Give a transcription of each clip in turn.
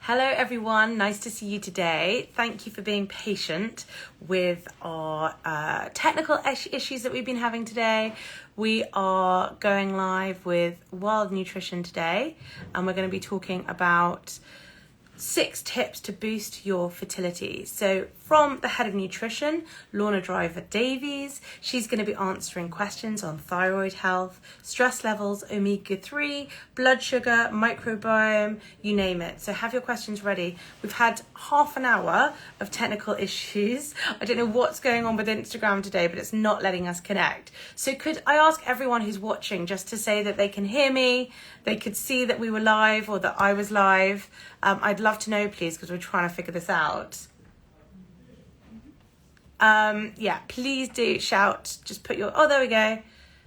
Hello everyone, nice to see you today. Thank you for being patient with our technical issues that we've been having today. We are going live with Wild Nutrition today, and we're going to be talking about 6 tips to boost your fertility. So from the head of nutrition, Lorna Davies, she's going to be answering questions on thyroid health, stress levels, omega-3, blood sugar, microbiome, you name it. So have your questions ready. We've had half an hour of technical issues. I don't know what's going on with Instagram today, but it's not letting us connect. So could I ask everyone who's watching just to say that they can hear me, they could see that we were live or that I was live. I'd love to know, please, because we're trying to figure this out. Yeah, please do shout. Just put your, oh, there we go.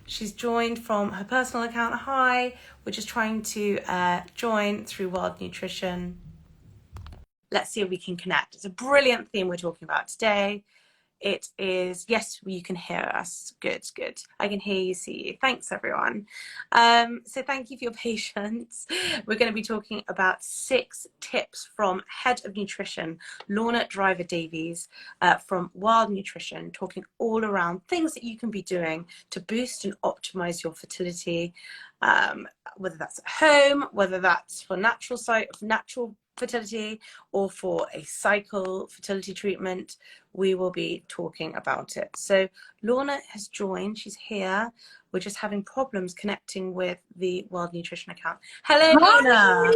She's joined from her personal account. Hi, we're just trying to join through Wild Nutrition. Let's see if we can connect. It's a brilliant theme we're talking about today. It is, yes, you can hear us. Good, good. I can hear you, see you. Thanks, everyone. So thank you for your patience. We're going to be talking about 6 tips from Head of Nutrition, Lorna Davies, from Wild Nutrition, talking all around things that you can be doing to boost and optimize your fertility, whether that's at home, whether that's for natural fertility or for a cycle fertility treatment. We will be talking about it. So Lorna has joined, she's here. We're just having problems connecting with the World Nutrition account. Hello, Lorna.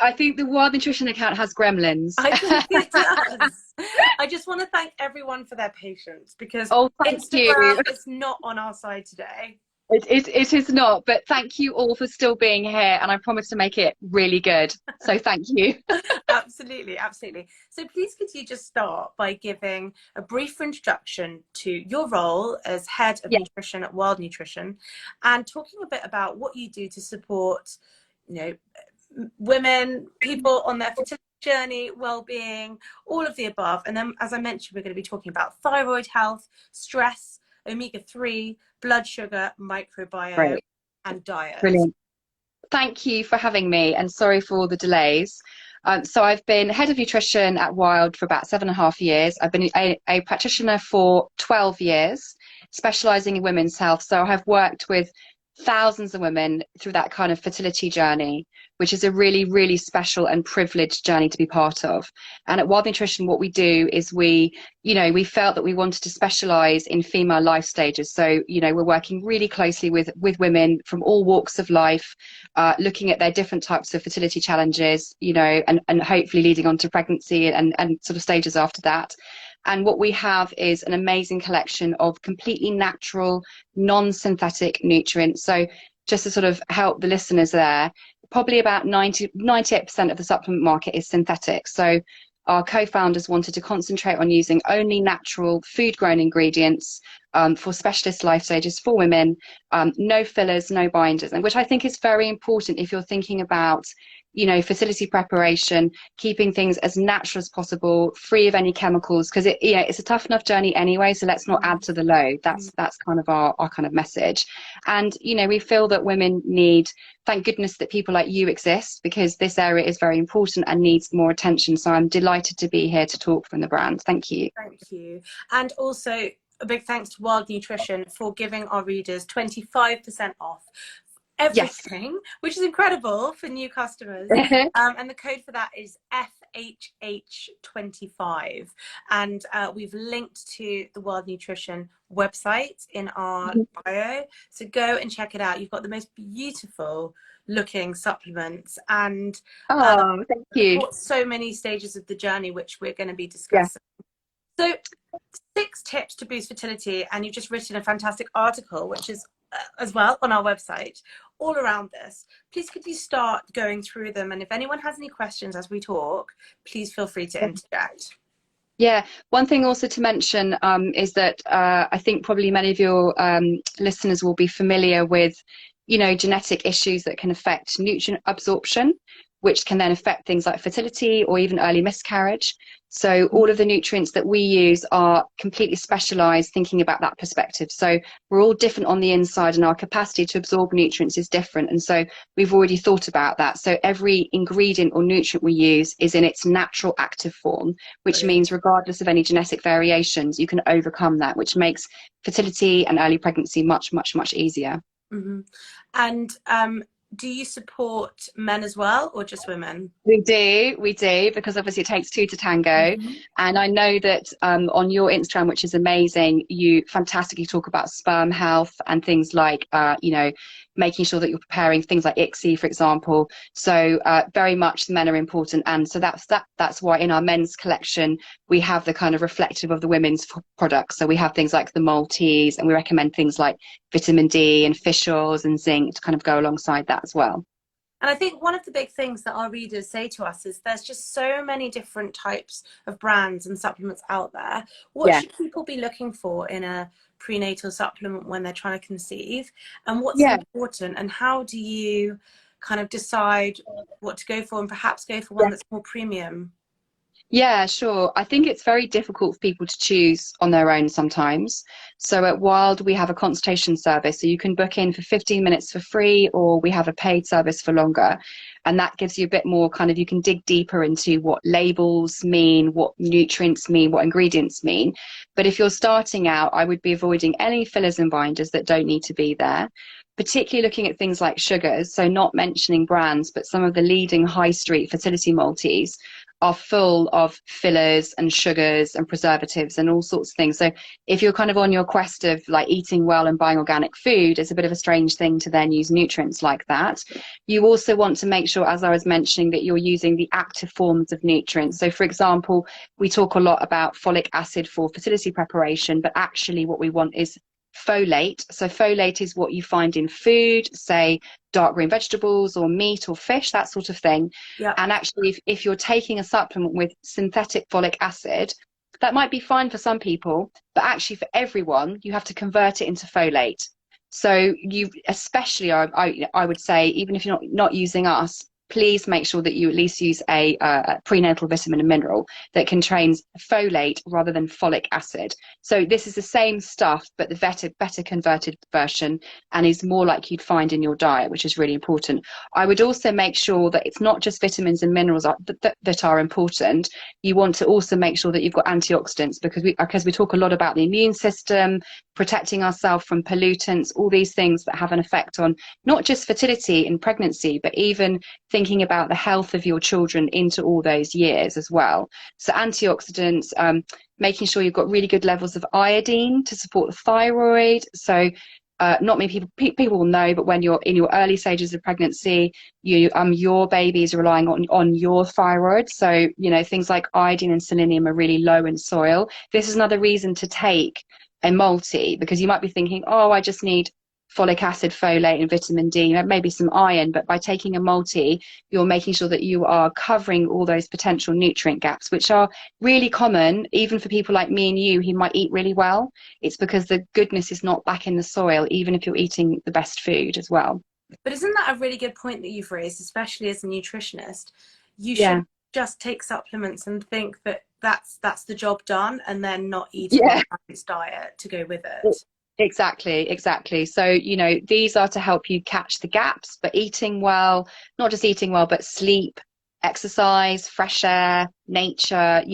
I think the Wild Nutrition account has gremlins. I think it does. I just want to thank everyone for their patience because Instagram is not on our side today. It is not, but thank you all for still being here, and I promise to make it really good. So thank you. Absolutely, absolutely. So please could you just start by giving a brief introduction to your role as Head of Nutrition at Wild Nutrition and talking a bit about what you do to support, women, people on their fertility journey, well-being, all of the above. And then, as I mentioned, we're going to be talking about thyroid health, stress, omega-3, blood sugar, microbiome, and diet. Brilliant. Thank you for having me, and sorry for all the delays. So I've been Head of Nutrition at Wild for about 7.5 years. I've been a practitioner for 12 years, specialising in women's health. So I have worked with thousands of women through that kind of fertility journey, which is a really, really special and privileged journey to be part of. And at Wild Nutrition, what we do is we felt that we wanted to specialize in female life stages. So, we're working really closely with women from all walks of life, looking at their different types of fertility challenges, and hopefully leading on to pregnancy and sort of stages after that. And what we have is an amazing collection of completely natural, non-synthetic nutrients. So just to sort of help the listeners there, probably about 98% of the supplement market is synthetic. So our co-founders wanted to concentrate on using only natural food-grown ingredients for specialist life stages for women, no fillers, no binders, and which I think is very important if you're thinking about fertility preparation, keeping things as natural as possible, free of any chemicals, because it's a tough enough journey anyway, so let's not add to the load. That's kind of our kind of message. And we feel that women need, thank goodness that people like you exist, because this area is very important and needs more attention. So I'm delighted to be here to talk from the brand. Thank you. Thank you. And also a big thanks to Wild Nutrition for giving our readers 25% off everything, which is incredible for new customers. And the code for that is FHH25. And we've linked to the Wild Nutrition website in our bio. So go and check it out. You've got the most beautiful looking supplements and thank you. So many stages of the journey, which we're going to be discussing. So 6 tips to boost fertility, and you've just written a fantastic article, which is as well on our website, all around this. Please could you start going through them, and if anyone has any questions as we talk, please feel free to interject. Yeah, one thing also to mention is that I think probably many of your listeners will be familiar with genetic issues that can affect nutrient absorption. which can then affect things like fertility or even early miscarriage. So all of the nutrients that we use are completely specialized, thinking about that perspective. So we're all different on the inside, and our capacity to absorb nutrients is different. And so we've already thought about that. So every ingredient or nutrient we use is in its natural active form, which Brilliant. means regardless of any genetic variations, you can overcome that, which makes fertility and early pregnancy much, much, much easier. Mm-hmm. And do you support men as well, or just women? We do, because obviously it takes two to tango. Mm-hmm. And I know that on your Instagram, which is amazing, you fantastically talk about sperm health and things like, making sure that you're preparing things like ICSI, for example. So very much the men are important. And so that's why in our men's collection, we have the kind of reflective of the women's products. So we have things like the Maltese, and we recommend things like vitamin D and fish oils and zinc to kind of go alongside that as well. And I think one of the big things that our readers say to us is there's just so many different types of brands and supplements out there. What Yeah. should people be looking for in a prenatal supplement when they're trying to conceive? And what's Yeah. important? And how do you kind of decide what to go for, and perhaps go for one Yeah. that's more premium? Yeah, sure. I think it's very difficult for people to choose on their own sometimes. So at Wild, we have a consultation service. So you can book in for 15 minutes for free, or we have a paid service for longer. And that gives you a bit more kind of, you can dig deeper into what labels mean, what nutrients mean, what ingredients mean. But if you're starting out, I would be avoiding any fillers and binders that don't need to be there, particularly looking at things like sugars. So not mentioning brands, but some of the leading high street fertility multis are full of fillers and sugars and preservatives and all sorts of things. So if you're kind of on your quest of like eating well and buying organic food, it's a bit of a strange thing to then use nutrients like that. You also want to make sure, as I was mentioning, that you're using the active forms of nutrients. So for example, we talk a lot about folic acid for fertility preparation, but actually what we want is folate. So folate is what you find in food, say dark green vegetables or meat or fish, that sort of thing. Yeah. And actually, if you're taking a supplement with synthetic folic acid, that might be fine for some people, but actually for everyone, you have to convert it into folate. So you, especially, I would say, even if you're not using us, please make sure that you at least use a prenatal vitamin and mineral that contains folate rather than folic acid. So this is the same stuff, but the better converted version, and is more like you'd find in your diet, which is really important. I would also make sure that it's not just vitamins and minerals that are important. You want to also make sure that you've got antioxidants, because we talk a lot about the immune system, protecting ourselves from pollutants, all these things that have an effect on not just fertility in pregnancy, but even thinking about the health of your children into all those years as well. So antioxidants, making sure you've got really good levels of iodine to support the thyroid. So not many people will know, but when you're in your early stages of pregnancy, your baby is relying on your thyroid. So, things like iodine and selenium are really low in soil. This is another reason to take a multi, because you might be thinking, oh, I just need folic acid, folate and vitamin D, maybe some iron, but by taking a multi, you're making sure that you are covering all those potential nutrient gaps, which are really common, even for people like me and you who might eat really well. It's because the goodness is not back in the soil, even if you're eating the best food as well. But isn't that a really good point that you've raised, especially as a nutritionist? You Yeah. should just take supplements and think that that's the job done, and then not eat a Yeah. balanced diet to go with it. Exactly. So, these are to help you catch the gaps, but eating well, not just eating well, but sleep, exercise, fresh air, nature,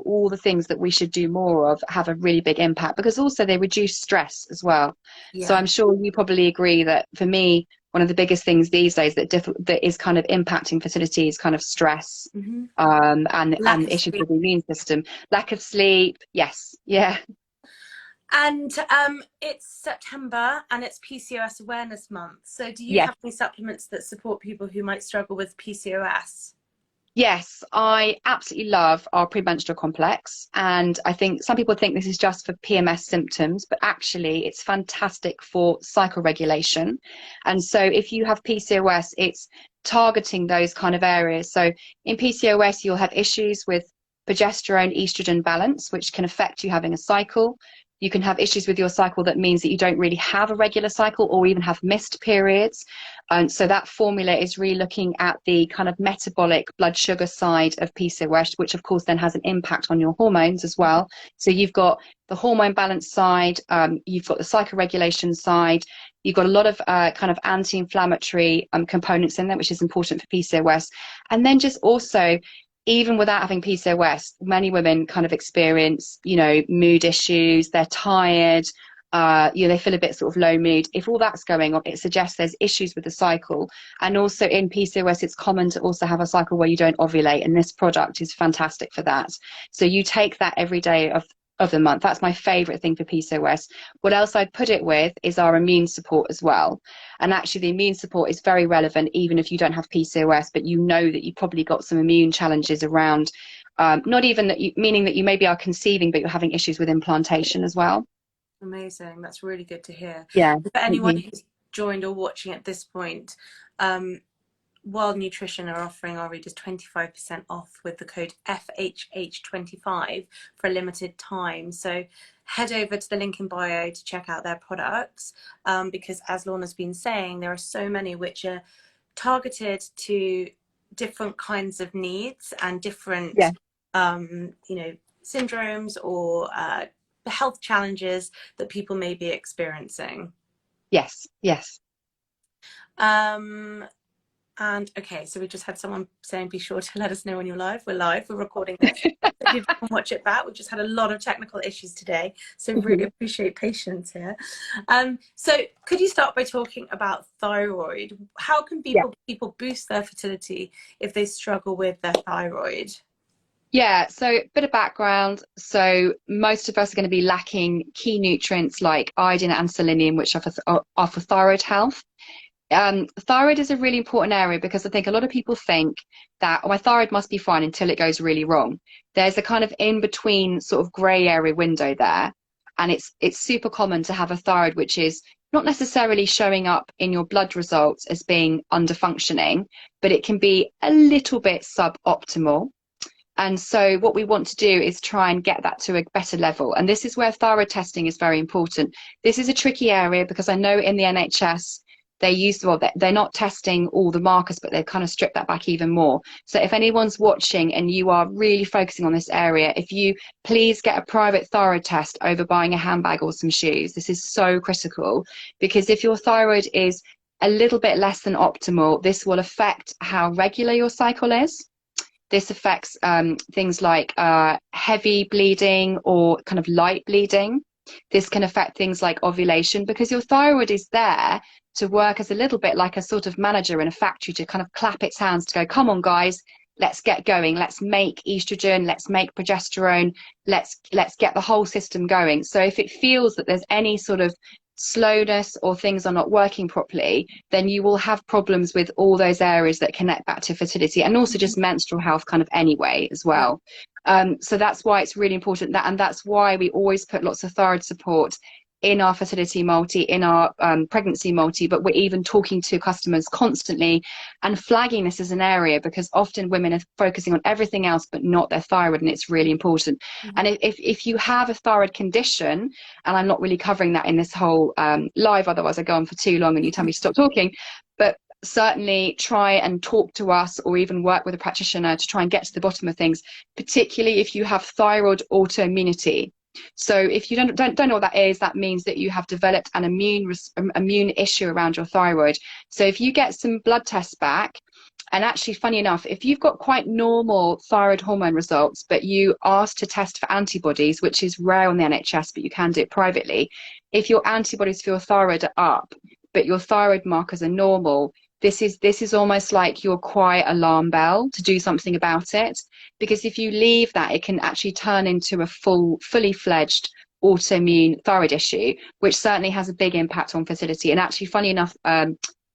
all the things that we should do more of have a really big impact, because also they reduce stress as well. Yeah. So I'm sure you probably agree that for me, one of the biggest things these days that is kind of impacting fertility is kind of stress, Mm-hmm. and issues with the immune system, lack of sleep. Yes. Yeah. And it's September and it's PCOS Awareness Month. So do you Yes. have any supplements that support people who might struggle with PCOS? Yes, I absolutely love our premenstrual complex. And I think some people think this is just for PMS symptoms, but actually it's fantastic for cycle regulation. And so if you have PCOS, it's targeting those kind of areas. So in PCOS, you'll have issues with progesterone estrogen balance, which can affect you having a cycle. You can have issues with your cycle that means that you don't really have a regular cycle or even have missed periods. And so that formula is really looking at the kind of metabolic blood sugar side of PCOS, which of course then has an impact on your hormones as well. So you've got the hormone balance side, you've got the psychoregulation side, you've got a lot of kind of anti-inflammatory components in there, which is important for PCOS. And then just also, even without having PCOS, many women kind of experience, you know, mood issues, they're tired, you know, they feel a bit sort of low mood. If all that's going on, it suggests there's issues with the cycle. And also in PCOS, it's common to also have a cycle where you don't ovulate, and this product is fantastic for that. So you take that every day of the month. That's my favorite thing for PCOS. What else I'd put it with is our immune support as well. And actually the immune support is very relevant even if you don't have PCOS, but you know that you probably got some immune challenges around, not even that you, meaning that you maybe are conceiving, but you're having issues with implantation as well. Amazing. That's really good to hear. Yeah. For anyone who's joined or watching at this point, World Nutrition are offering our readers 25% off with the code FHH25 for a limited time. So head over to the link in bio to check out their products, because as Lorna's been saying, there are so many which are targeted to different kinds of needs and different, you know, syndromes or health challenges that people may be experiencing. Yes, yes. And okay, so we just had someone saying, be sure to let us know when you're live. We're live, we're recording this. If you can watch it back, we've just had a lot of technical issues today. So really appreciate patience here. So could you start by talking about thyroid? How can people boost their fertility if they struggle with their thyroid? Yeah, so a bit of background. So most of us are going to be lacking key nutrients like iodine and selenium, which are for thyroid health. Thyroid is a really important area because I think a lot of people think that my thyroid must be fine until it goes really wrong. There's a kind of in-between sort of grey area window there, and it's super common to have a thyroid which is not necessarily showing up in your blood results as being under functioning, but it can be a little bit suboptimal. And so what we want to do is try and get that to a better level. And this is where thyroid testing is very important. This is a tricky area because I know in the NHS, they use, well, they're not testing all the markers, but they've kind of stripped that back even more. So if anyone's watching and you are really focusing on this area, if you please get a private thyroid test over buying a handbag or some shoes, this is so critical, because if your thyroid is a little bit less than optimal, this will affect how regular your cycle is. This affects things like heavy bleeding or kind of light bleeding. This can affect things like ovulation, because your thyroid is there to work as a little bit like a sort of manager in a factory, to kind of clap its hands to go, come on guys, let's get going, let's make estrogen, let's make progesterone, let's get the whole system going. So if it feels that there's any sort of slowness or things are not working properly, then you will have problems with all those areas that connect back to fertility, and also just menstrual health kind of anyway as well. So that's why it's really important that, and that's why we always put lots of thyroid support in our fertility multi, in our pregnancy multi, but we're even talking to customers constantly and flagging this as an area, because often women are focusing on everything else but not their thyroid, and it's really important. And if you have a thyroid condition, and I'm not really covering that in this whole live, otherwise I go on for too long and you tell me to stop talking, but certainly try and talk to us or even work with a practitioner to try and get to the bottom of things, particularly if you have thyroid autoimmunity. So if you don't know what that is, that means that you have developed an immune issue around your thyroid. So if you get some blood tests back, and actually funny enough, if you've got quite normal thyroid hormone results, but you ask to test for antibodies, which is rare on the NHS, but you can do it privately, if your antibodies for your thyroid are up, but your thyroid markers are normal, this is almost like your quiet alarm bell to do something about it. Because if you leave that, it can actually turn into a fully fledged autoimmune thyroid issue, which certainly has a big impact on fertility. And actually, funny enough,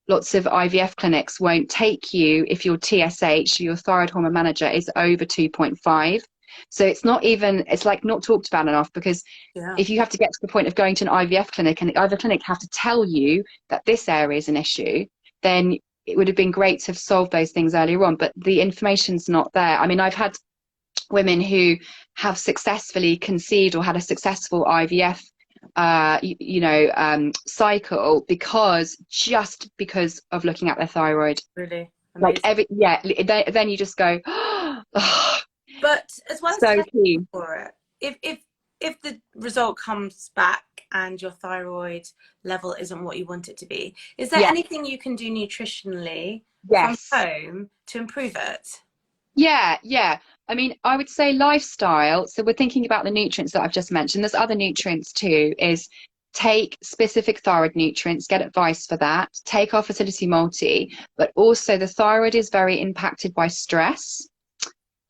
lots of IVF clinics won't take you if your TSH, your thyroid hormone manager, is over 2.5. So it's not even, it's like not talked about enough, because if you have to get to the point of going to an IVF clinic and the IVF clinic have to tell you that this area is an issue, then it would have been great to have solved those things earlier on, but the information's not there. I mean, I've had women who have successfully conceived or had a successful IVF cycle, just because of looking at their thyroid. Really Like amazing. then you just go, oh, But as well as so testing keen. for it, if the result comes back and your thyroid level isn't what you want it to be, is there Yeah, anything you can do nutritionally from yes. home to improve it? Yeah. I mean, I would say lifestyle. So we're thinking about the nutrients that I've just mentioned. There's other nutrients too, is take specific thyroid nutrients, get advice for that, take our fertility multi, but also the thyroid is very impacted by stress.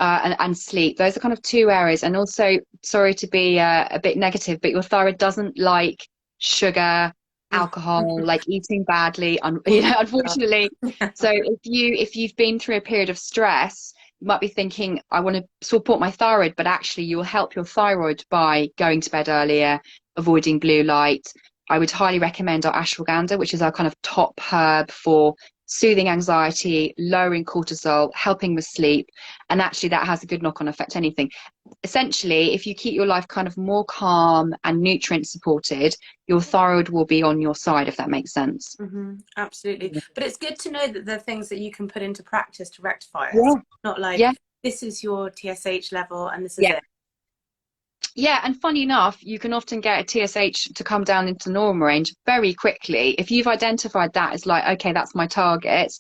And sleep. Those are kind of two areas. And also, sorry to be a bit negative, but your thyroid doesn't like sugar, alcohol, like eating badly, unfortunately. So if you've been through a period of stress, you might be thinking, I want to support my thyroid, but actually you'll help your thyroid by going to bed earlier, avoiding blue light. I would highly recommend our ashwagandha, which is our kind of top herb for soothing anxiety, lowering cortisol, helping with sleep. And actually that has a good knock-on effect anything. Essentially, if you keep your life kind of more calm and nutrient supported, your thyroid will be on your side, if that makes sense. Absolutely. But it's good to know that there are things that you can put into practice to rectify it. Yeah, So it's not like yeah, this is your TSH level and this is yeah. it. Yeah, and funny enough, you can often get a TSH to come down into the normal range very quickly. If you've identified that as like, okay, that's my target,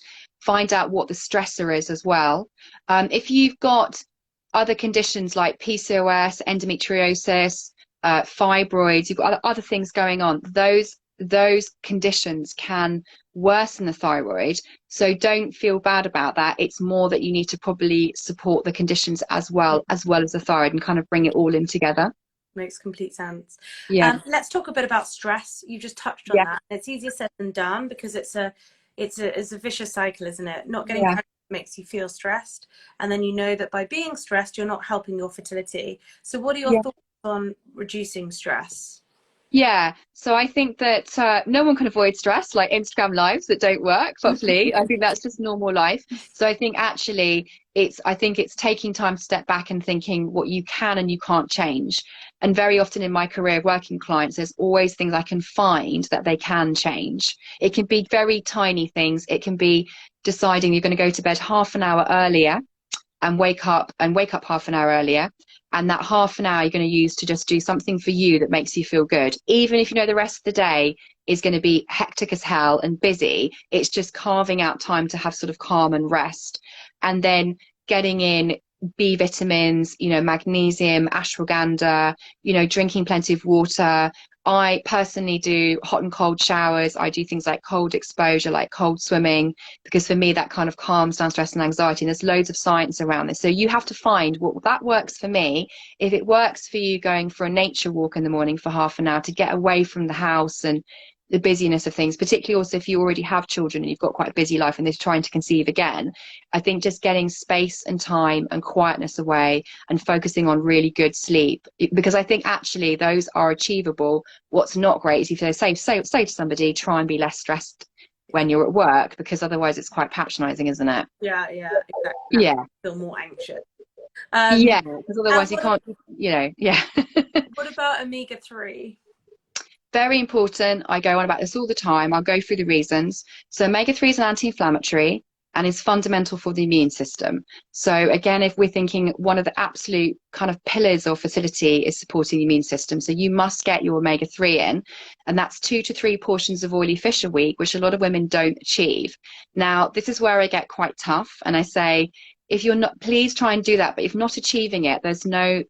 find out what the stressor is as well. If you've got other conditions like PCOS, endometriosis, fibroids, you've got other things going on, those conditions can worsen the thyroid. So don't feel bad about that. It's more that you need to probably support the conditions as well as the thyroid and kind of bring it all in together. Makes complete sense. Yeah, Let's talk a bit about stress. You just touched on yeah, that. It's easier said than done because it's a vicious cycle, isn't it? Not getting yeah. pregnant makes you feel stressed, and then you know that by being stressed, you're not helping your fertility. So, what are your Yeah. thoughts on reducing stress? Yeah, so I think that no one can avoid stress, like Instagram lives that don't work properly. I think that's just normal life. So I think actually I think it's taking time to step back and thinking what you can and you can't change. And very often in my career working clients, there's always things I can find that they can change. It can be very tiny things. It can be deciding you're going to go to bed half an hour earlier and wake up half an hour earlier, and that half an hour you're going to use to just do something for you that makes you feel good, even if you know the rest of the day is going to be hectic as hell and busy. It's just carving out time to have sort of calm and rest, and then getting in B vitamins, magnesium, ashwagandha, drinking plenty of water. I personally do hot and cold showers. I do things like cold exposure, like cold swimming, because for me that kind of calms down stress and anxiety. And there's loads of science around this. So you have to find what that works for me. If it works for you going for a nature walk in the morning for half an hour to get away from the house and the busyness of things, particularly also if you already have children and you've got quite a busy life and they're trying to conceive again, I think just getting space and time and quietness away and focusing on really good sleep, because I think actually those are achievable. What's not great is if they say to somebody, try and be less stressed when you're at work, because otherwise it's quite patronizing, isn't it? Yeah, exactly. Yeah, Feel more anxious. yeah, because And otherwise you can't, yeah. what about omega-3? Very important. I go on about this all the time. I'll go through the reasons. So omega-3 is an anti-inflammatory and is fundamental for the immune system. So again, if we're thinking one of the absolute kind of pillars of fertility is supporting the immune system. So you must get your omega-3 in, and that's 2 to 3 portions of oily fish a week, which a lot of women don't achieve. Now, this is where I get quite tough and I say, if you're not, please try and do that. But if not achieving it, there's no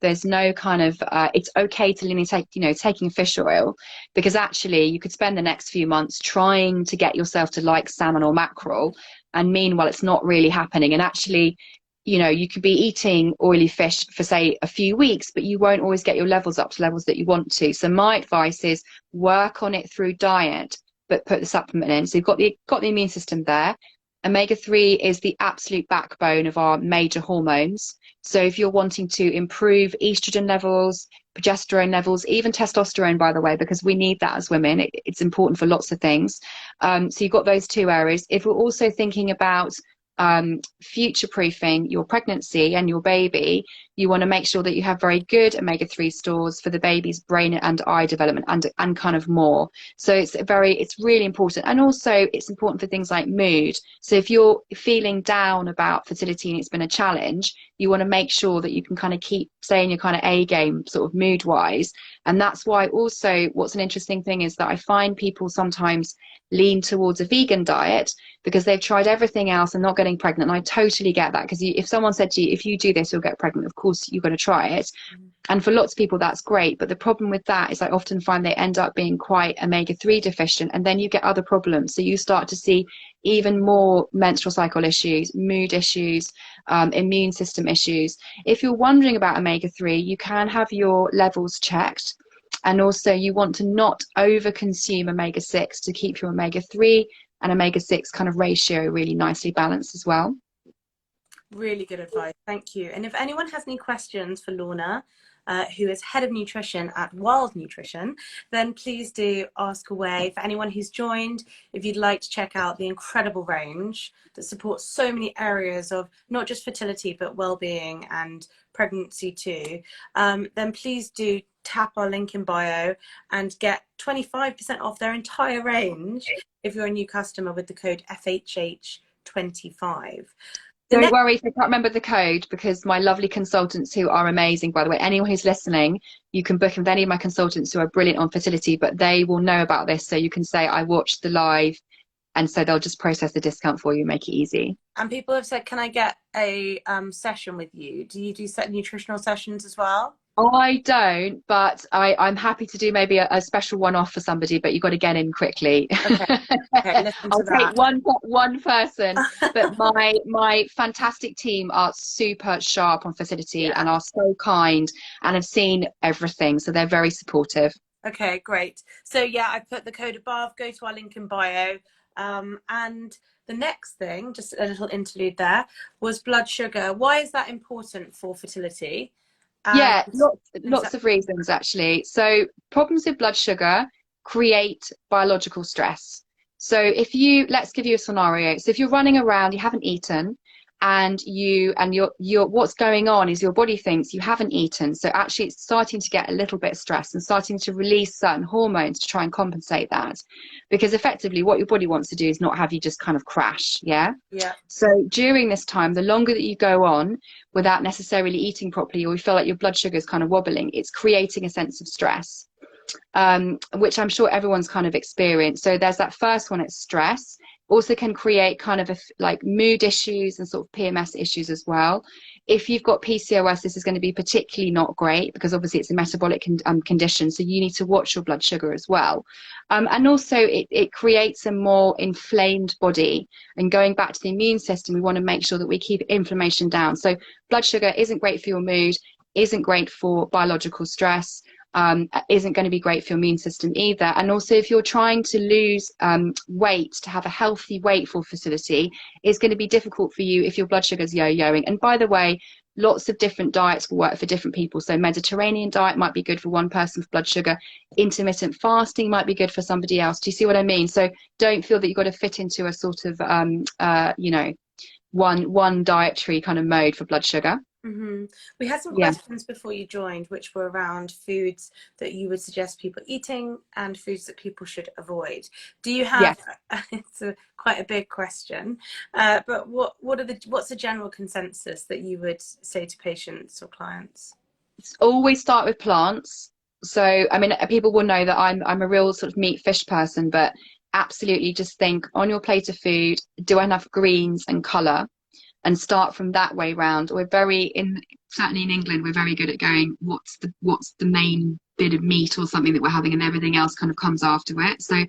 kind of, it's okay to take, taking fish oil, because actually you could spend the next few months trying to get yourself to like salmon or mackerel. And meanwhile, it's not really happening. And actually, you could be eating oily fish for say a few weeks, but you won't always get your levels up to levels that you want to. So my advice is work on it through diet, but put the supplement in. So you've got the immune system there. Omega-3 is the absolute backbone of our major hormones. So if you're wanting to improve estrogen levels, progesterone levels, even testosterone, by the way, because we need that as women, it's important for lots of things. So you've got those two areas. If we're also thinking about future-proofing your pregnancy and your baby, you want to make sure that you have very good omega-3 stores for the baby's brain and eye development, and kind of more. So it's really important. And also it's important for things like mood. So if you're feeling down about fertility and it's been a challenge, you want to make sure that you can kind of keep staying your kind of A game, sort of mood wise. And that's why also what's an interesting thing is that I find people sometimes lean towards a vegan diet because they've tried everything else and not getting pregnant. And I totally get that, because if someone said to you, if you do this, you'll get pregnant, of course you're going to try it. And for lots of people, that's great. But the problem with that is I often find they end up being quite omega-3 deficient, and then you get other problems. So you start to see even more menstrual cycle issues, mood issues, immune system issues. If you're wondering about omega-3, you can have your levels checked. And also you want to not over consume omega-6 to keep your omega-3 and omega-6 kind of ratio really nicely balanced as well. Really good advice. Thank you. And if anyone has any questions for Lorna, who is head of nutrition at Wild Nutrition, then please do ask away. For anyone who's joined, if you'd like to check out the incredible range that supports so many areas of not just fertility, but well-being and pregnancy too, then please do tap our link in bio and get 25% off their entire range if you're a new customer with the code FHH25. Don't worry if you can't remember the code, because my lovely consultants, who are amazing, by the way, anyone who's listening, you can book with any of my consultants who are brilliant on fertility, but they will know about this. So you can say, I watched the live, and so they'll just process the discount for you, make it easy. And people have said, can I get a session with you? Do you do nutritional sessions as well? I don't, but I'm happy to do maybe a special one-off for somebody, but you've got to get in quickly. Okay, I'll take one person, but my fantastic team are super sharp on fertility and are so kind and have seen everything, so they're very supportive. Okay, great. So yeah, I put the code above, go to our link in bio. And the next thing, just a little interlude there, was blood sugar. Why is that important for fertility? Yeah, lots of reasons actually. So problems with blood sugar create biological stress. So let's give you a scenario. So if you're running around, you haven't eaten, and what's going on is your body thinks you haven't eaten. So actually it's starting to get a little bit stressed and starting to release certain hormones to try and compensate that. Because effectively what your body wants to do is not have you just kind of crash. Yeah. So during this time, the longer that you go on without necessarily eating properly, or you feel like your blood sugar is kind of wobbling, it's creating a sense of stress, which I'm sure everyone's kind of experienced. So there's that first one, it's stress. Also can create kind of like mood issues and sort of PMS issues as well. If you've got PCOS, this is going to be particularly not great, because obviously it's a metabolic condition, so you need to watch your blood sugar as well. And also it creates a more inflamed body. And going back to the immune system, we want to make sure that we keep inflammation down. So blood sugar isn't great for your mood, isn't great for biological stress, isn't going to be great for your immune system either. And also if you're trying to lose weight, to have a healthy weight for fertility, it's going to be difficult for you if your blood sugar is yo-yoing. And by the way, lots of different diets will work for different people. So Mediterranean diet might be good for one person for blood sugar, intermittent fasting might be good for somebody else. Do you see what I mean? So don't feel that you've got to fit into a sort of one dietary kind of mode for blood sugar. We had some questions before you joined, which were around foods that you would suggest people eating and foods that people should avoid. Do you have? It's quite a big question, but what's the general consensus that you would say to patients or clients? Always start with plants. So I mean, people will know that I'm a real sort of meat fish person, but absolutely just think on your plate of food, do I have greens and colour? And start from that way round. Certainly in England, we're very good at going, what's the main bit of meat or something that we're having, and everything else kind of comes after it. So,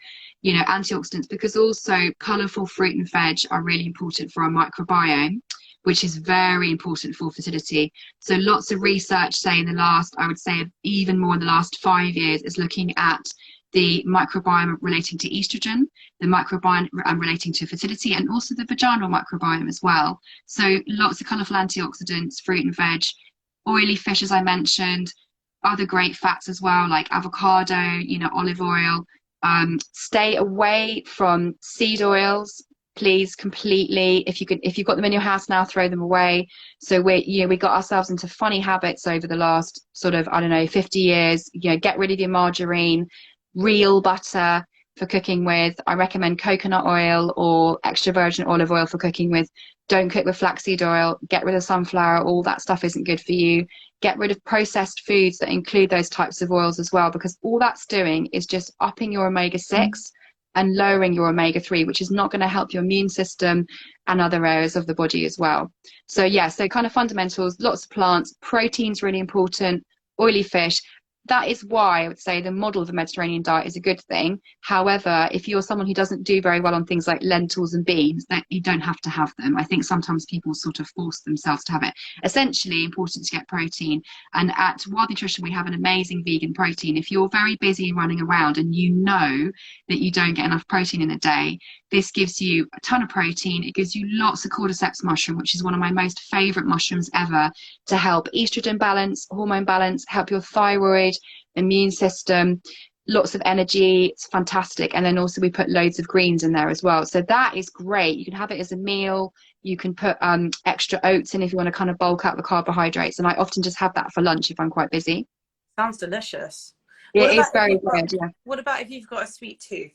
antioxidants, because also colourful fruit and veg are really important for our microbiome, which is very important for fertility. So lots of research, I would say even more in the last 5 years, is looking at the microbiome relating to estrogen, the microbiome relating to fertility, and also the vaginal microbiome as well. So lots of colourful antioxidants, fruit and veg, oily fish, as I mentioned, other great fats as well, like avocado, olive oil. Stay away from seed oils, please, completely. If you've got them in your house now, throw them away. So we got ourselves into funny habits over the last sort of, I don't know, 50 years. Get rid of your margarine, real butter for cooking with. I recommend coconut oil or extra virgin olive oil for cooking with. Don't cook with flaxseed oil. Get rid of sunflower. All that stuff isn't good for you. Get rid of processed foods that include those types of oils as well, because all that's doing is just upping your omega-6 and lowering your omega-3, which is not going to help your immune system and other areas of the body as well. So yeah, so kind of fundamentals, lots of plants, protein's really important, oily fish. That is why I would say the model of the Mediterranean diet is a good thing. However, if you're someone who doesn't do very well on things like lentils and beans, then you don't have to have them. I think sometimes people sort of force themselves to have it. Essentially, important to get protein. And at Wild Nutrition, we have an amazing vegan protein. If you're very busy and running around and you know that you don't get enough protein in a day, this gives you a ton of protein. It gives you lots of cordyceps mushroom, which is one of my most favorite mushrooms ever, to help estrogen balance, hormone balance, help your thyroid, immune system, lots of energy. It's fantastic. And then also we put loads of greens in there as well. So that is great. You can have it as a meal. You can put extra oats in if you want to kind of bulk out the carbohydrates. And I often just have that for lunch if I'm quite busy. Sounds delicious. It is very good, yeah. What about if you've got a sweet tooth?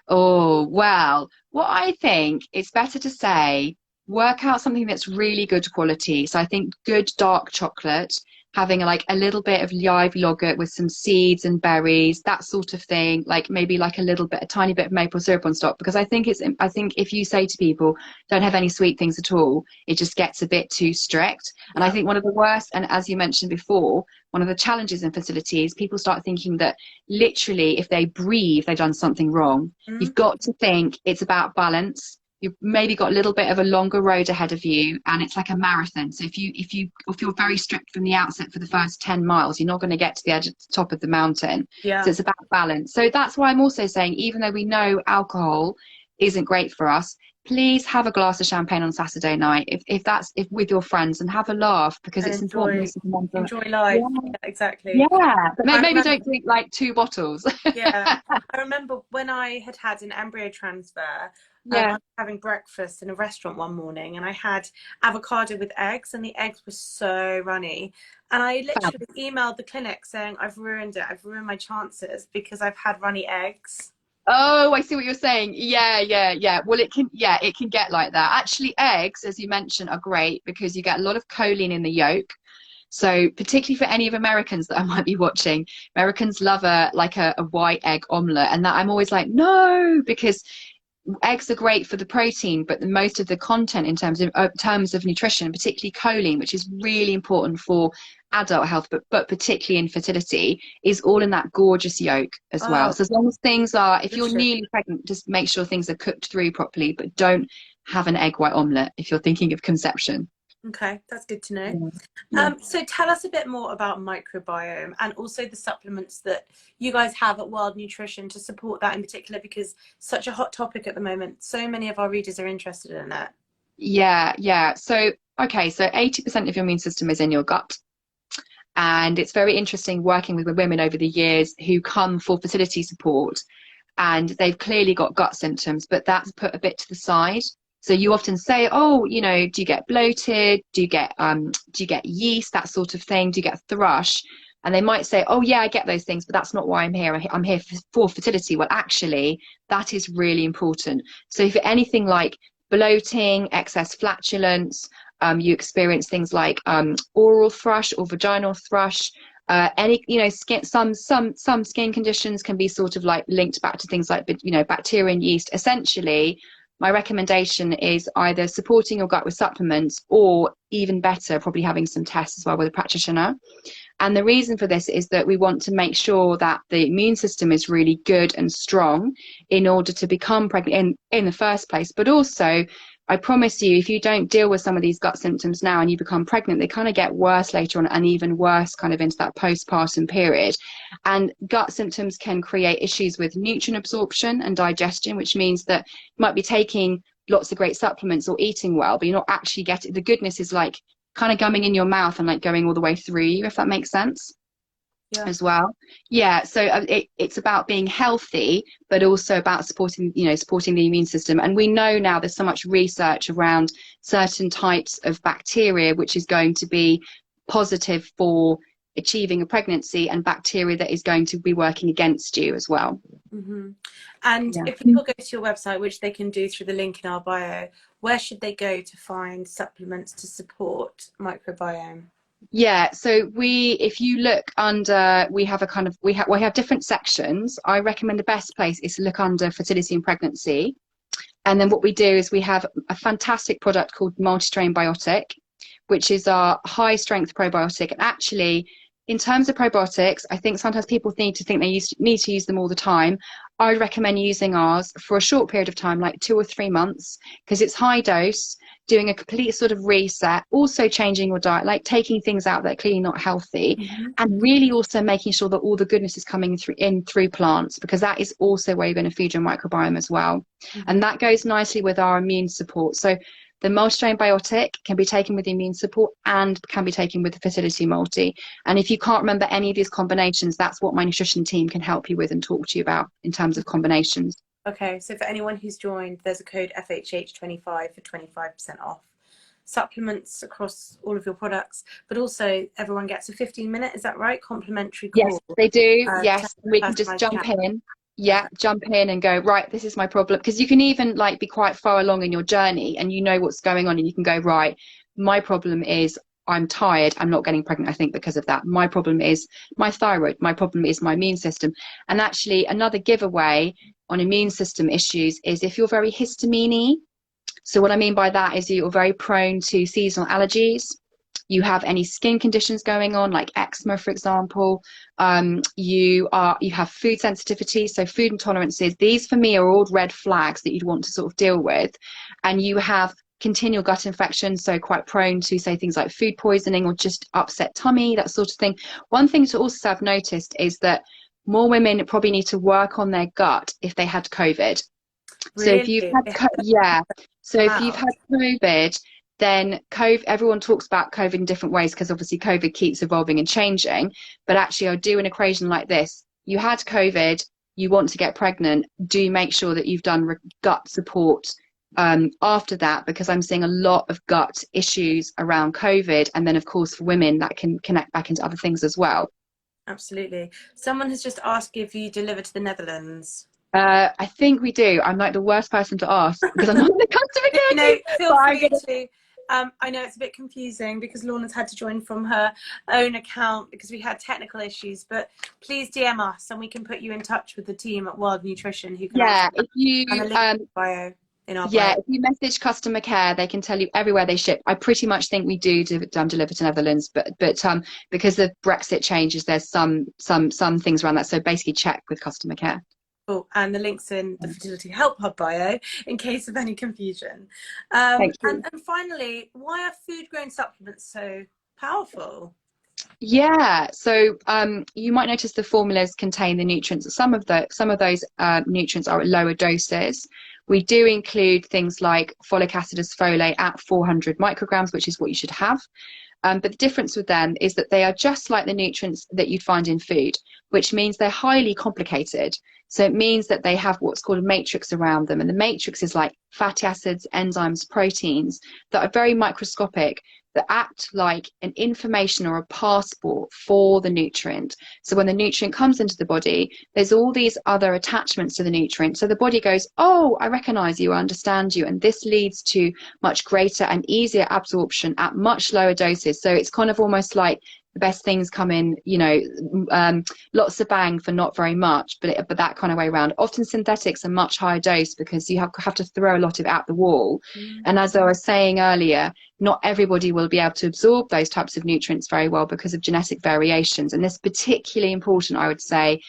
Oh, well, what I think it's better to say, work out something that's really good quality. So I think good dark chocolate, having like a little bit of live yogurt with some seeds and berries, that sort of thing, like maybe like a tiny bit of maple syrup on top, because I think if you say to people, don't have any sweet things at all, it just gets a bit too strict. And I think one of the worst, and as you mentioned before, one of the challenges in fertility is people start thinking that literally if they breathe, they've done something wrong. You've got to think it's about balance. You've maybe got a little bit of a longer road ahead of you, and it's like a marathon. So if you're very strict from the outset for the first 10 miles, you're not going to get to the edge at the top of the mountain. So it's about balance. So that's why I'm also saying, even though we know alcohol isn't great for us, please have a glass of champagne on Saturday night if with your friends, and have a laugh, because it's important. Enjoy life. Yeah, exactly. Yeah, but maybe don't drink like 2 bottles. Yeah, I remember when I had an embryo transfer. I was having breakfast in a restaurant one morning, and I had avocado with eggs, and the eggs were so runny. And I literally emailed the clinic saying, I've ruined it. I've ruined my chances because I've had runny eggs. Oh, I see what you're saying. Yeah. Well, it can get like that. Actually, eggs, as you mentioned, are great because you get a lot of choline in the yolk. So particularly for any of Americans that I might be watching, Americans love a white egg omelette, and that I'm always like, no, because eggs are great for the protein, but most of the content in terms of nutrition, particularly choline, which is really important for adult health, but particularly in fertility, is all in that gorgeous yolk as well. So as long as if you're newly pregnant, just make sure things are cooked through properly, but don't have an egg white omelette if you're thinking of conception. Okay, that's good to know. So tell us a bit more about microbiome, and also the supplements that you guys have at Wild Nutrition to support that in particular, because such a hot topic at the moment. So many of our readers are interested in it. Yeah. So 80% of your immune system is in your gut. And it's very interesting working with women over the years who come for fertility support, and they've clearly got gut symptoms, but that's put a bit to the side. So you often say, do you get bloated? Do you get yeast, that sort of thing? Do you get thrush? And they might say, oh yeah, I get those things, but that's not why I'm here. I'm here for fertility. Well, actually, that is really important. So if anything like bloating, excess flatulence, you experience things like oral thrush or vaginal thrush, skin, some skin conditions can be sort of like linked back to things like bacteria and yeast. Essentially, my recommendation is either supporting your gut with supplements, or even better, probably having some tests as well with a practitioner. And the reason for this is that we want to make sure that the immune system is really good and strong in order to become pregnant in the first place. But also, I promise you, if you don't deal with some of these gut symptoms now and you become pregnant, they kind of get worse later on, and even worse kind of into that postpartum period. And gut symptoms can create issues with nutrient absorption and digestion, which means that you might be taking lots of great supplements or eating well, but you're not actually getting the goodness is like kind of gumming in your mouth and like going all the way through you, if that makes sense. Yeah. as well. Yeah, so it's about being healthy, but also about supporting, supporting the immune system. And we know now there's so much research around certain types of bacteria which is going to be positive for achieving a pregnancy, and bacteria that is going to be working against you as well. Mm-hmm. And Yeah. if people go to your website, which they can do through the link in our bio, where should they go to find supplements to support microbiome? Yeah, so if you look under, we have a kind of, we have different sections. I recommend the best place is to look under fertility and pregnancy. And then what we do is we have a fantastic product called Multi-Strain Biotic, which is our high strength probiotic. And actually, in terms of probiotics, I think sometimes people need to use them all the time. I would recommend using ours for a short period of time, like 2 or 3 months, because it's high dose, doing a complete sort of reset, also changing your diet, like taking things out that are clearly not healthy, Mm-hmm. and really also making sure that all the goodness is coming through plants, because that is also where you're going to feed your microbiome as well. Mm-hmm. And that goes nicely with our immune support. So the multi-strain biotic can be taken with the immune support and can be taken with the fertility multi. And if you can't remember any of these combinations, that's what my nutrition team can help you with and talk to you about in terms of combinations. Okay, so for anyone who's joined, there's a code FHH25 for 25% off supplements across all of your products, but also everyone gets a 15-minute, is that right? Complimentary Yes, call. they do. To Yes, we can just personalised jump chat. in. Yeah, jump in and go, right, this is my problem. Because you can even like be quite far along in your journey and you know what's going on, and you can go, right, my problem is I'm tired, I'm not getting pregnant, I think, because of that. My problem is my thyroid. My problem is my immune system. And actually, another giveaway on immune system issues is if you're very histamine-y. So what I mean by that is you're very prone to seasonal allergies. You have any skin conditions going on, like eczema, for example. You have food sensitivity, so food intolerances. These, for me, are all red flags that you'd want to sort of deal with. And you have continual gut infections, so quite prone to, say, things like food poisoning or just upset tummy, that sort of thing. One thing to also have noticed is that more women probably need to work on their gut if they had COVID. So if Really? you've had, yeah, so if you've Wow. had COVID, then COVID, everyone talks about COVID in different ways because obviously COVID keeps evolving and changing. But actually, I'll do an equation like this. You had COVID, you want to get pregnant, do make sure that you've done gut support after that, because I'm seeing a lot of gut issues around COVID. And then, of course, for women, that can connect back into other things as well. Absolutely. Someone has just asked if you deliver to the Netherlands. I think we do. I'm like the worst person to ask because I'm not the customer care You know, team. feel free to. I know it's a bit confusing because Lorna's had to join from her own account because we had technical issues, but please DM us and we can put you in touch with the team at Wild Nutrition who can Yeah, answer. if you And the link in bio, in our yeah, bio. if you message customer care, they can tell you everywhere they ship. I pretty much think we do deliver to Netherlands, but because of Brexit changes, there's some things around that. So basically, check with customer care. Cool. And the links in the Fertility Help Hub bio in case of any confusion. Thank you. And finally, why are food grown supplements so powerful? Yeah, so you might notice the formulas contain the nutrients. Some of those nutrients are at lower doses. We do include things like folic acid as folate at 400 micrograms, which is what you should have. But the difference with them is that they are just like the nutrients that you'd find in food, which means they're highly complicated. So it means that they have what's called a matrix around them. And the matrix is like fatty acids, enzymes, proteins that are very microscopic, that act like an information or a passport for the nutrient. So when the nutrient comes into the body, there's all these other attachments to the nutrient. So the body goes, oh, I recognize you, I understand you. And this leads to much greater and easier absorption at much lower doses. So it's kind of almost like the best things come in, lots of bang for not very much, but that kind of way around. Often synthetics are much higher dose because you have to throw a lot of it out the wall. And as I was saying earlier, not everybody will be able to absorb those types of nutrients very well because of genetic variations. And this is particularly important, I would say,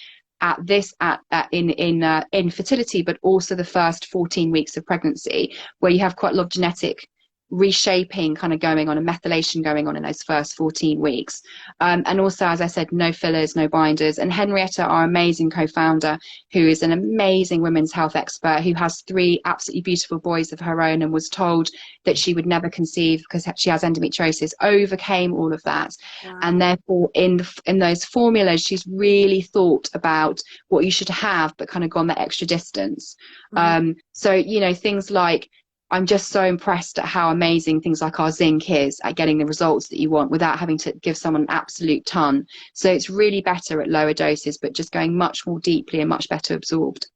in fertility, but also the first 14 weeks of pregnancy, where you have quite a lot of genetic reshaping kind of going on, and methylation going on in those first 14 weeks. And also, as I said, no fillers, no binders. And Henrietta, our amazing co-founder, who is an amazing women's health expert, who has 3 absolutely beautiful boys of her own and was told that she would never conceive because she has endometriosis, overcame all of that. Wow. And therefore, in those formulas, she's really thought about what you should have, but kind of gone that extra distance. So, you know, things like, I'm just so impressed at how amazing things like our zinc is at getting the results that you want without having to give someone an absolute ton. So it's really better at lower doses, but just going much more deeply and much better absorbed.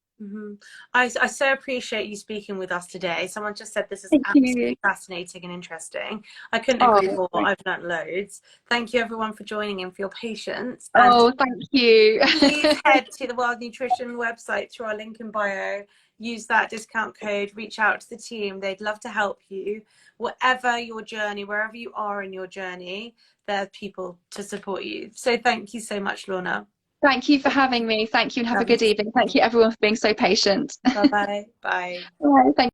I so appreciate you speaking with us today. Someone just said this is Thank absolutely you. fascinating and interesting. I couldn't agree more. I've learned loads. Thank you everyone for joining and for your patience. And thank you. please head to the Wild Nutrition website through our link in bio. Use that discount code, reach out to the team. They'd love to help you. Whatever your journey, wherever you are in your journey, there are people to support you. So thank you so much, Lorna. Thank you for having me. Thank you, and have a good evening. Thank you everyone for being so patient. Bye-bye. Bye. Bye. Thank